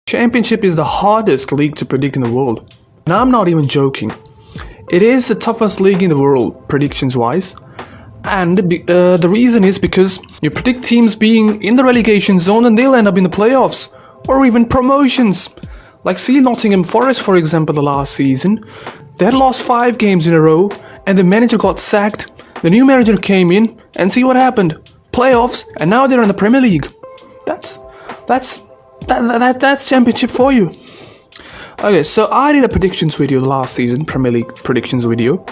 Championship is the hardest league to predict in the world. And I'm not even joking. It is the toughest league in the world, predictions-wise. And the reason is because you predict teams being in the relegation zone and they'll end up in the playoffs. Or even promotions. Like see Nottingham Forest, for example, the last season. They had lost 5 games in a row and the manager got sacked. The new manager came in and see what happened. Playoffs, and now they're in the Premier League. That's championship for you. Okay, so I did a predictions video last season, Premier League predictions video,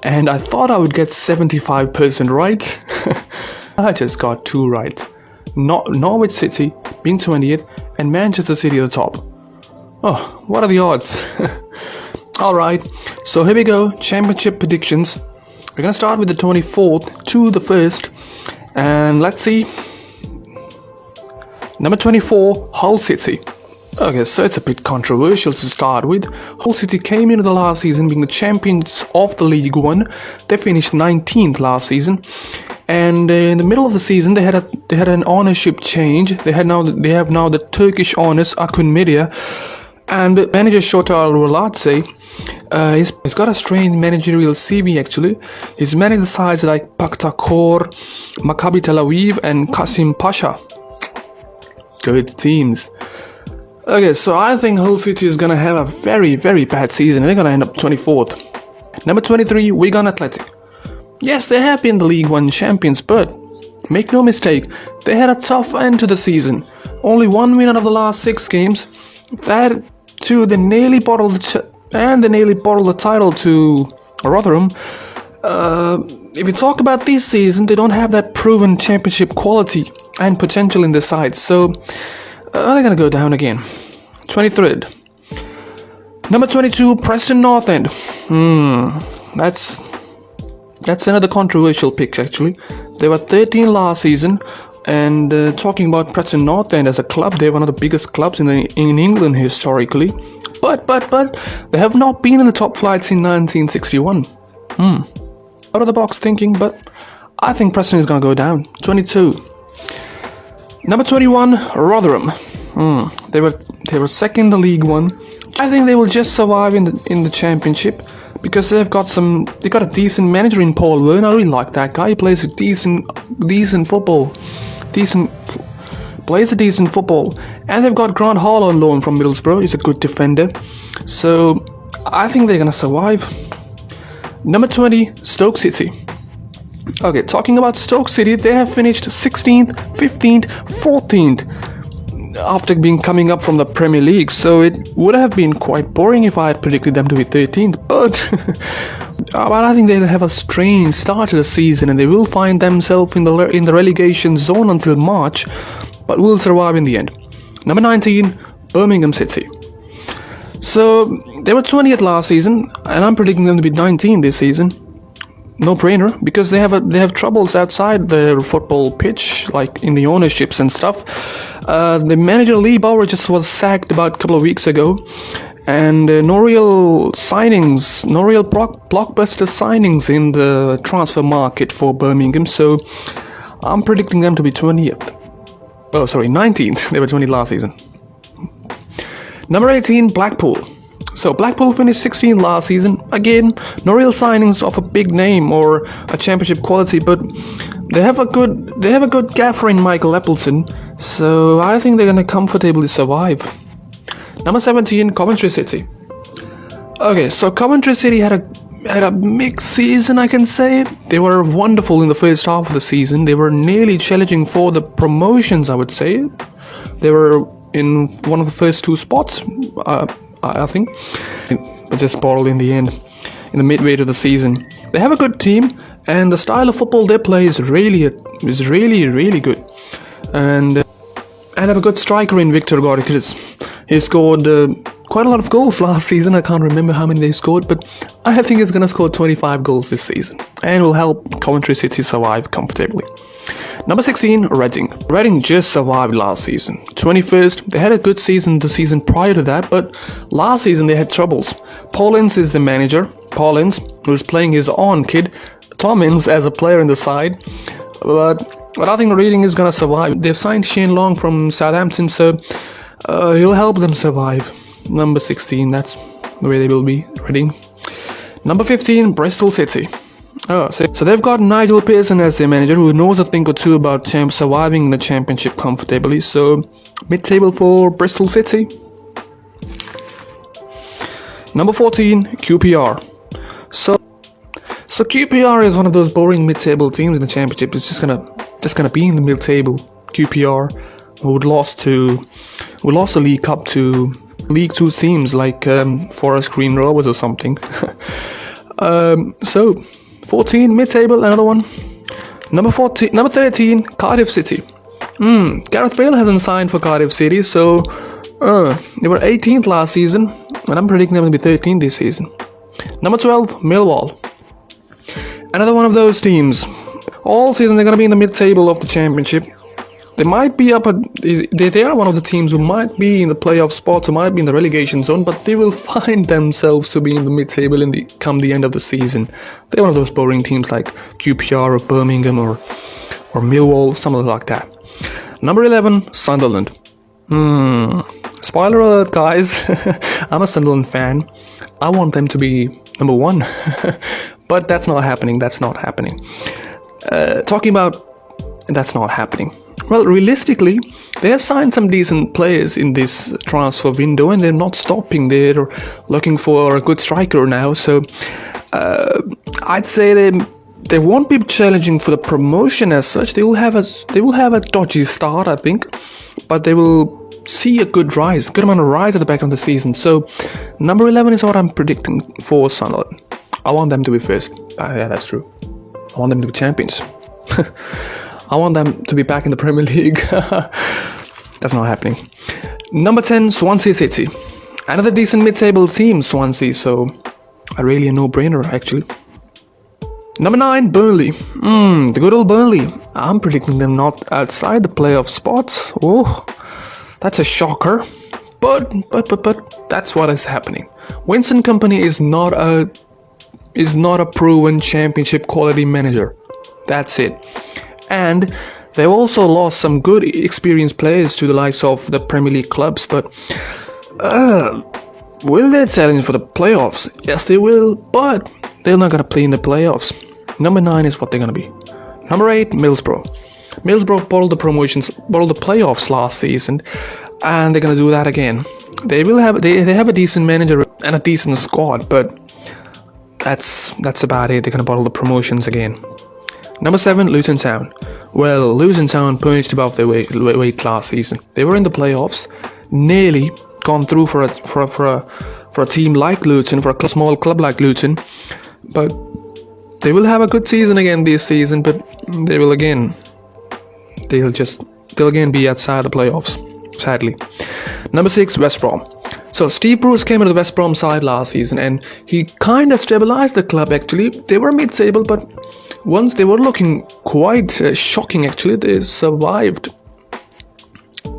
and I thought I would get 75% right. I just got 2 right. Norwich City being 20th and Manchester City at the top. Oh, what are the odds? Alright, so here we go, championship predictions. We're gonna start with the 24th to the 1st, and let's see. Number 24, Hull City. Okay, so it's a bit controversial to start with. Hull City came into the last season being the champions of the League One. They finished 19th last season, and in the middle of the season they had an ownership change. They have now the Turkish owners Akun Medya, and manager Shotar Rulatse. He's got a strange managerial CV actually. He's managed the sides like Paktakor, Maccabi Tel Aviv, and Qasim Pasha. Good teams. Okay, so I think Hull City is gonna have a very, very bad season. They're gonna end up 24th. Number 23, Wigan Athletic. Yes, they have been the League One champions, but make no mistake, they had a tough end to the season. Only 1 win out of the last 6 games. That too, they nearly bottled the title to Rotherham. If you talk about this season, they don't have that proven championship quality and potential in their side, so they're gonna go down again. 23rd. Number 22, Preston North End. That's another controversial pick actually. They were 13 last season, and talking about Preston North End as a club, they're one of the biggest clubs in England historically. But they have not been in the top flight since 1961. Out of the box thinking, but I think Preston is gonna go down. 22. Number 21, Rotherham. They were second in the League One. I think they will just survive in the Championship because they got a decent manager in Paul Wern. I really like that guy. He plays a decent football. Plays a decent football. And they've got Grant Hall on loan from Middlesbrough. He's a good defender. So I think they're gonna survive. Number 20, Stoke City. Okay, talking about Stoke City, they have finished 16th, 15th, 14th after coming up from the Premier League, so it would have been quite boring if I had predicted them to be 13th, but I think they'll have a strange start to the season and they will find themselves in the relegation zone until March, but will survive in the end. Number 19, Birmingham City. So they were 20th last season, and I'm predicting them to be 19th this season. No brainer, because they have troubles outside the football pitch, like in the ownerships and stuff. The manager Lee Bauer just was sacked about a couple of weeks ago, and no real blockbuster signings in the transfer market for Birmingham. So I'm predicting them to be 20th. Oh, sorry, 19th. They were 20th last season. Number 18, Blackpool. So Blackpool finished 16th last season. Again, no real signings of a big name or a championship quality, but they have a good gaffer in Michael Appleton. So I think they're gonna comfortably survive. Number 17, Coventry City. Okay, so Coventry City had a mixed season, I can say. They were wonderful in the first half of the season. They were nearly challenging for the promotions, I would say. They were in one of the first 2 spots, I think, but just bottled in the end, in the midway to the season. They have a good team, and the style of football they play is really good, and they have a good striker in Victor Gorikis. He scored quite a lot of goals last season. I can't remember how many they scored, but I think he's gonna score 25 goals this season, and will help Coventry City survive comfortably. Number 16, Reading. Reading just survived last season. 21st, they had a good season the season prior to that, but last season they had troubles. Paul Ince is the manager. Paul Ince, who's playing his own kid, Tom Ince, as a player in the side. But I think Reading is going to survive. They've signed Shane Long from Southampton, so He'll help them survive. Number 16, that's where they will be. Reading. Number 15, Bristol City. So they've got Nigel Pearson as their manager, who knows a thing or two about surviving the championship comfortably. So mid-table for Bristol City. Number 14, QPR. So QPR is one of those boring mid-table teams in the championship. It's just gonna be in the mid-table. QPR, who lost the League Cup to League 2 teams like Forest Green Rovers or something. So 14 mid-table, another one. Number 13, Cardiff City. Gareth Bale hasn't signed for Cardiff City, so they were 18th last season, and I'm predicting them to be 13th this season. Number 12, Millwall. Another one of those teams. All season they're going to be in the mid-table of the championship. They might be they are one of the teams who might be in the playoff spots, or might be in the relegation zone, but they will find themselves to be in the mid-table come the end of the season. They're one of those boring teams like QPR or Birmingham or Millwall, something like that. Number 11, Sunderland. Spoiler alert, guys. I'm a Sunderland fan. I want them to be number 1. But that's not happening. That's not happening. Talking about that's not happening. Well, realistically, they have signed some decent players in this transfer window, and they're not stopping. They're looking for a good striker now. So I'd say they won't be challenging for the promotion as such. They will have a dodgy start, I think, but they will see a good amount of rise at the back of the season. So number 11 is what I'm predicting for Sunderland. I want them to be first. Yeah, that's true. I want them to be champions. I want them to be back in the Premier League. That's not happening. Number 10, Swansea City. Another decent mid-table team, Swansea, so really a no-brainer, actually. Number 9, Burnley. The good old Burnley. I'm predicting them not outside the playoff spots. Oh, that's a shocker. But that's what is happening. Vincent Kompany is not a proven championship quality manager. That's it. And they've also lost some good experienced players to the likes of the Premier League clubs, but will they challenge for the playoffs? Yes, they will, but they're not going to play in the playoffs. Number 9 is what they're going to be. Number 8, Middlesbrough. Middlesbrough bottled the playoffs last season, and they're going to do that again. They have a decent manager and a decent squad, but that's about it. They're going to bottle the promotions again. Number 7, Luton Town. Well, Luton Town punched above their weight last season. They were in the playoffs, nearly gone through for a team like Luton, for a small club like Luton, but they will have a good season again this season. But they'll again be outside the playoffs, sadly. Number 6, West Brom. So Steve Bruce came into the West Brom side last season, and he kind of stabilized the club. Actually, they were mid-table, but once they were looking quite shocking. Actually, they survived.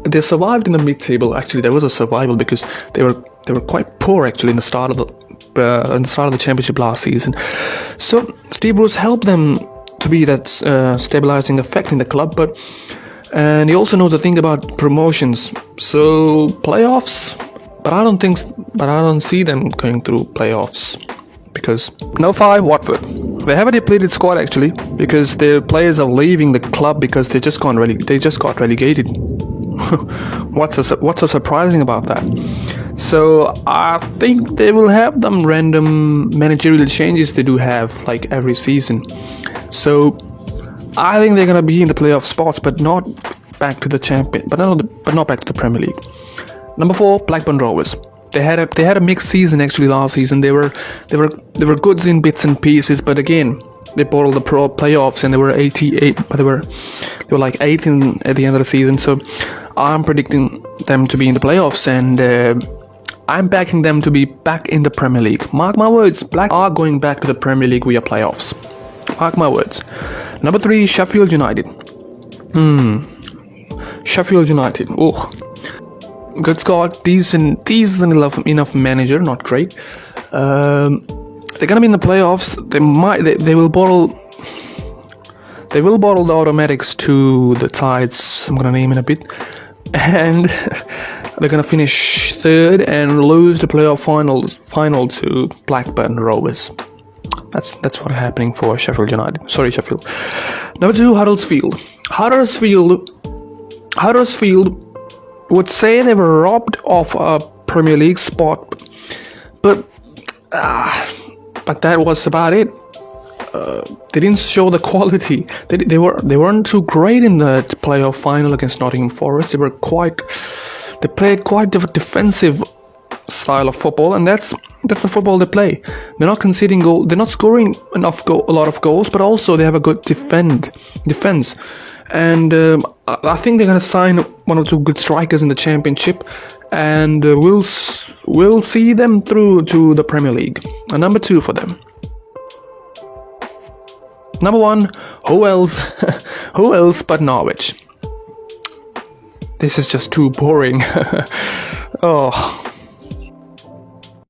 They survived in the mid-table. Actually, there was a survival because they were quite poor actually in the start of the championship last season. So Steve Bruce helped them to be that stabilizing effect in the club, and he also knows the thing about promotions. So playoffs. But I don't see them going through playoffs, because number 5, Watford. They have a depleted squad actually, because their players are leaving the club because they just got relegated. What's so surprising about that? So I think they will have them random managerial changes they do have like every season. So I think they're gonna be in the playoff spots, but not back to the champion, but not back to the Premier League. Number 4, Blackburn Rovers. They had a mixed season actually last season. They were good in bits and pieces, but again they bottled the playoffs and they were 88, but they were like 8th at the end of the season. So I'm predicting them to be in the playoffs, and I'm backing them to be back in the Premier League. Mark my words, Black are going back to the Premier League via playoffs. Mark my words. Number 3, Sheffield United. Sheffield United. Oh. Good squad, decent enough manager, not great. They're gonna be in the playoffs. They will bottle the automatics to the Tides. I'm gonna name in a bit, and They're going to finish third and lose the playoff final to Blackburn Rovers. That's what's happening for Sheffield United. Sorry, Sheffield. Number 2, Huddersfield. Huddersfield would say they were robbed of a Premier League spot, but that was about it. They didn't show the quality. They weren't too great in the playoff final against Nottingham Forest. They played quite defensive style of football, and that's the football they play. They're not conceding goal. They're not scoring a lot of goals, but also they have a good defense. And I think they're going to sign one or two good strikers in the Championship, and we'll see them through to the Premier League. And number 2 for them. Number 1, who else? Who else but Norwich? This is just too boring. Oh,